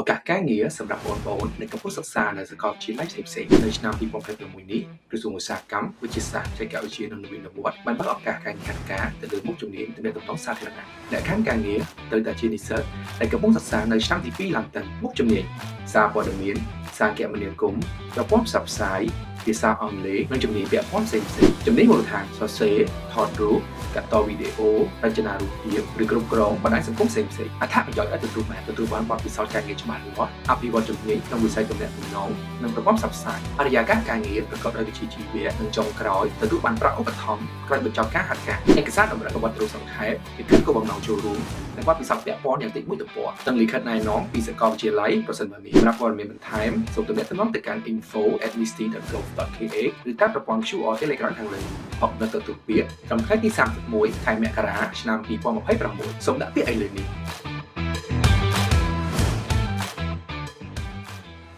ឱកាសការងារសម្រាប់បងប្អូនដែលកំពុងសិក្សានៅសាកលវិទ្យាល័យផ្សេងៗនៅឆ្នាំ2026នេះក្រសួងឧស្សាហកម្មវិទ្យាសាស្ត្របច្ចេកវិទ្យានិងនវានុវត្តន៍បានបើកឱកាសការងារការទៅលើមុខជំនាញទំនាក់ទំនងសាធារណៈលក្ខខណ្ឌការងារត្រូវតែជានិស្សិតដែលកំពុងសិក្សានៅឆ្នាំទី2ឡើងទៅមុខជំនាញសារព័ត៌មានសារគមនាគមន៍ប្រព័ន្ធផ្សព្វផ្សាយភាសាអង់គ្លេសនិងជំនាញពាក់ព័ន្ធផ្សេងៗជំនាញមូលដ្ឋានសរសេរថតរូបកាត់តវីដេអូរចនារូបភាពឬគ្រប់គ្រងបណ្ដាញសង្គមផ្សេងៗអត្ថប្រយោជន៍ឲ្យទទួលបានបទពិសោធន៍ការងារច្បាស់លាស់អភិវឌ្ឍជំនាញក្នុងវិស័យទំនាក់ទំនងនិងប្រព័ន្ធផ្សព្វផ្សាយបរិយាកាសការងារប្រកបដោយវិជ្ជាជីវៈនិងចុងក្រោយទទួលបានប្រាក់ឧបត្ថម្ភក្រោយបញ្ចប់ការហាត់ការឯកសារតម្រូវបទរូបសង្ខេបលិខិតគោលបំណងចូលរួមនិងបទពិសោធន៍ពាក់ព័ន្ធយ៉ាងតិចមួយទំព័រនិងលិខិតណែនាំពីសាកលវិទ្យាល័យប្រសិនបើមានសម្រាប់ព័ត៌មានបន្ថែមសូមទំនាក់ទំនងទៅកាន់ info@misty.gov.kh ឬតាមប្រព័ន្ធ QR Telegram ខាងលើអបនៅទទួលពាក្យត្រឹមថ្ងៃទី31ខែមករាឆ្នាំ2026សូមដាក់ពាក្យឲ្យលើនេះ